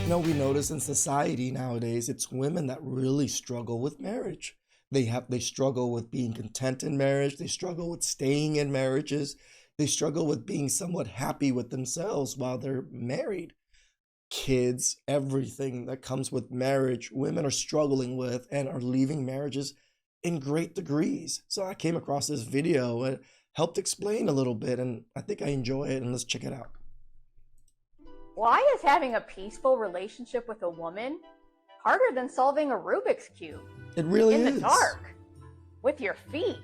We notice in society nowadays, it's women that really struggle with marriage. They struggle with being content in marriage. They struggle with staying in marriages. They struggle with being somewhat happy with themselves while they're married. Kids, everything that comes with marriage, women are struggling with and are leaving marriages in great degrees. So I came across this video and helped explain a little bit, and I think I enjoy it, and let's check it out. Why is having a peaceful relationship with a woman harder than solving a Rubik's Cube It really in is. the dark with your feet?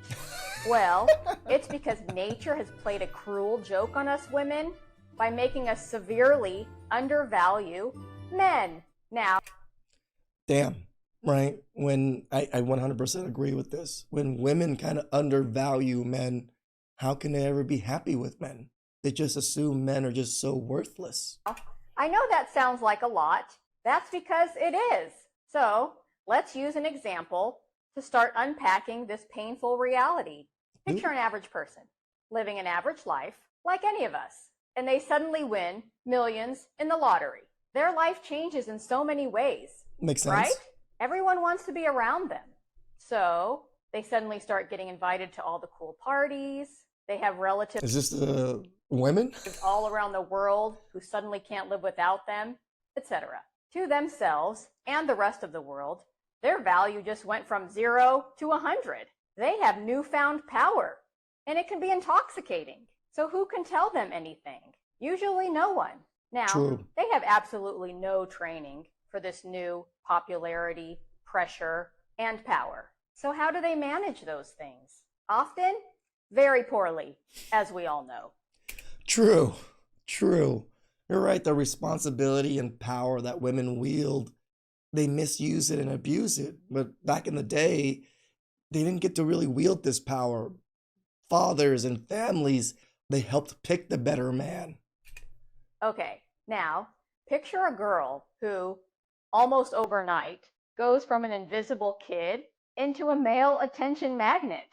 Well, it's because nature has played a cruel joke on us women by making us severely undervalue men. Now, Damn, right? When I 100% agree with this. When women kind of undervalue men, how can they ever be happy with men? They just assume men are just so worthless. I know that sounds like a lot. That's because it is. So let's use an example to start unpacking this painful reality. Picture an average person living an average life like any of us, and they suddenly win millions in the lottery. Their life changes in so many ways, Makes sense. right? Everyone wants to be around them. So they suddenly start getting invited to all the cool parties. They have relatives Is this the women? all around the world who suddenly can't live without them, etc. To themselves and the rest of the world, their value just went from 0 to 100. They have newfound power, and it can be intoxicating. So who can tell them anything? Usually no one. Now, True. they have absolutely no training for this new popularity, pressure, and power. So how do they manage those things? Often, very poorly, as we all know. True. True. You're right. The responsibility and power that women wield, they misuse it and abuse it. But back in the day, they didn't get to really wield this power. Fathers and families, they helped pick the better man. Okay, now picture a girl who, almost overnight, goes from an invisible kid into a male attention magnet.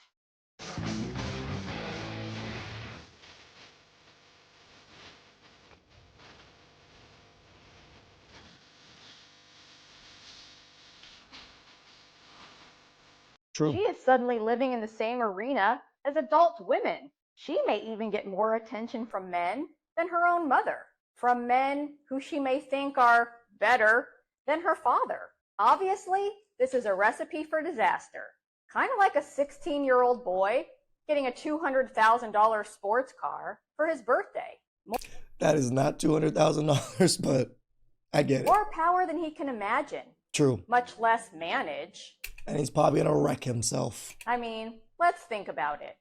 True. She is suddenly living in the same arena as adult women. She may even get more attention from men than her own mother, from men who she may think are better than her father. Obviously, this is a recipe for disaster. Kind of like a 16-year-old boy getting a $200,000 sports car for his birthday. That is not $200,000, but I get it. More power than he can imagine, True. much less manage. And he's probably going to wreck himself. I mean, let's think about it.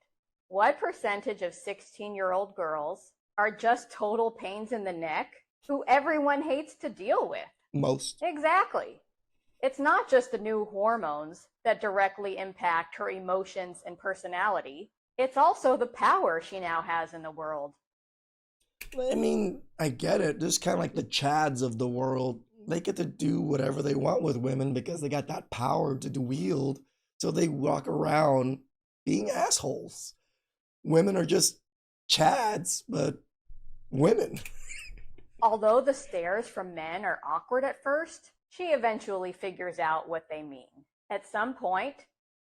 What percentage of 16-year-old girls are just total pains in the neck who everyone hates to deal with? Most. Exactly. It's not just the new hormones that directly impact her emotions and personality. It's also the power she now has in the world. I mean, I get it. Just kind of like the Chads of the world. They get to do whatever they want with women because they got that power to wield. So they walk around being assholes. Women are just Chads, but women. Although the stares from men are awkward at first, she eventually figures out what they mean. At some point,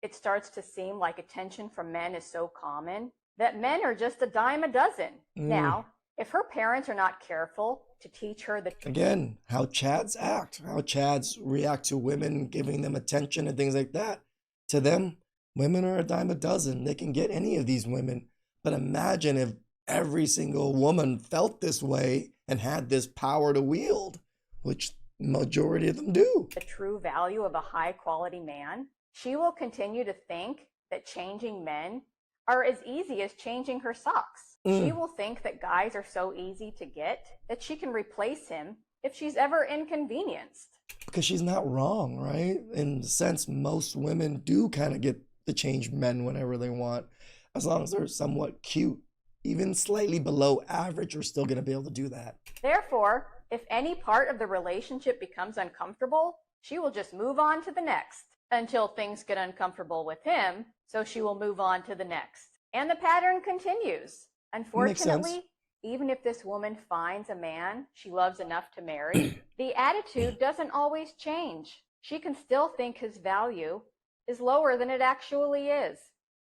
it starts to seem like attention from men is so common that men are just a dime a dozen. Now, if her parents are not careful to teach her the Again, how Chads act, how Chads react to women, giving them attention and things like that. To them, women are a dime a dozen. They can get any of these women. But imagine if every single woman felt this way and had this power to wield, which majority of them do. true value of a high quality man, she will continue to think that changing men are as easy as changing her socks. She will think that guys are so easy to get that she can replace him if she's ever inconvenienced. Because she's not wrong, right? In the sense, most women do kind of get to change men whenever they want, as long as they're somewhat cute. Even slightly below average are still going to be able to do that. Therefore, if any part of the relationship becomes uncomfortable, she will just move on to the next until things get uncomfortable with him, so she will move on to the next. And the pattern continues. Unfortunately, Even if this woman finds a man she loves enough to marry, the attitude doesn't always change. She can still think his value is lower than it actually is.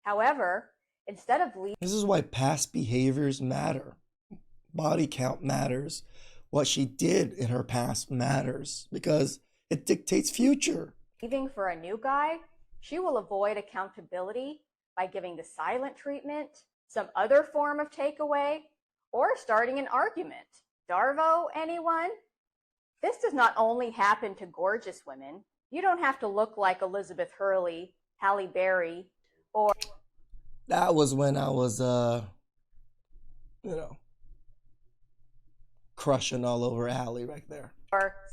However, instead of This is why past behaviors matter. Body count matters. What she did in her past matters because it dictates future. leaving for a new guy, she will avoid accountability by giving the silent treatment, some other form of takeaway, or starting an argument. Darvo, anyone? This does not only happen to gorgeous women. You don't have to look like Elizabeth Hurley, Halle Berry, or That was when I was, you know, crushing all over Allie right there.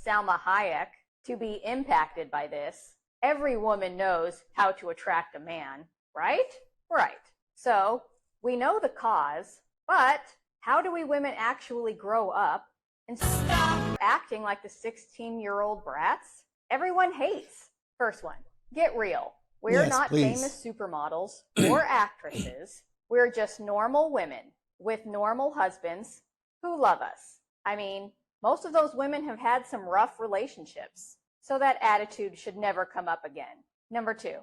Salma Hayek to be impacted by this. Every woman knows how to attract a man, right? Right. So we know the cause, but how do we women actually grow up and stop acting like the 16-year-old brats everyone hates? First one, get real. We're Yes, not please. famous supermodels or actresses. We're just normal women with normal husbands who love us. I mean, most of those women have had some rough relationships, so that attitude should never come up again. Number two,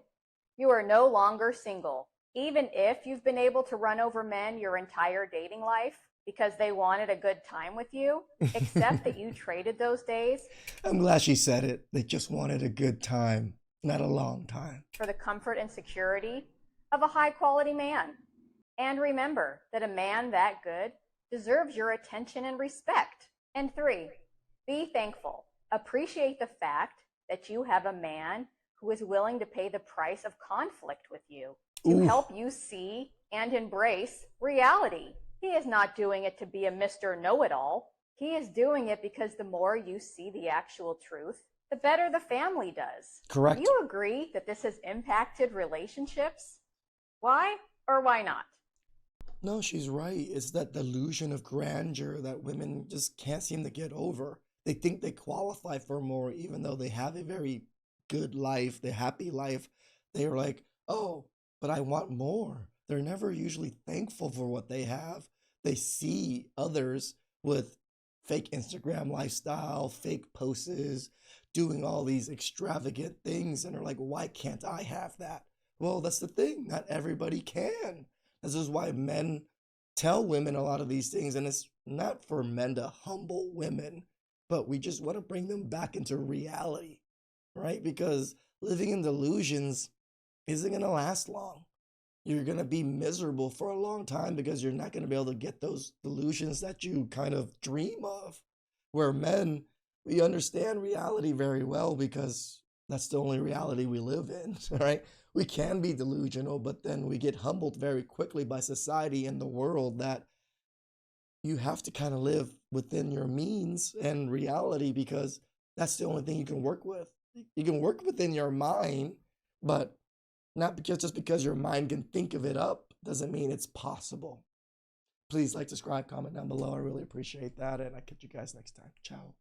you are no longer single. Even if you've been able to run over men your entire dating life because they wanted a good time with you, except that you traded those days I'm glad she said it. They just wanted a good time, not a long time. for the comfort and security of a high quality man. And remember that a man that good deserves your attention and respect. And three, be thankful. Appreciate the fact that you have a man who is willing to pay the price of conflict with you to Ooh. help you see and embrace reality. He is not doing it to be a Mr. Know-it-all. He is doing it because the more you see the actual truth, the better the family does. Correct. Do you agree that this has impacted relationships? Why or why not? No, she's right. It's that delusion of grandeur that women just can't seem to get over. They think they qualify for more, even though they have a very good life, the happy life. They're like, oh, but I want more. They're never usually thankful for what they have. They see others with fake Instagram lifestyle, fake poses, doing all these extravagant things, and are like, why can't I have that? Well, that's the thing. Not everybody can. This is why men tell women a lot of these things, and it's not for men to humble women, but we just want to bring them back into reality, right? Because living in delusions isn't going to last long. You're going to be miserable for a long time because you're not going to be able to get those delusions that you kind of dream of. Where men, we understand reality very well because that's the only reality we live in, right? We can be delusional, but then we get humbled very quickly by society and the world that you have to kind of live within your means and reality because that's the only thing you can work with. You can work within your mind, but not because just because your mind can think of it up doesn't mean it's possible. Please like, subscribe, comment down below. I really appreciate that, and I'll catch you guys next time. Ciao.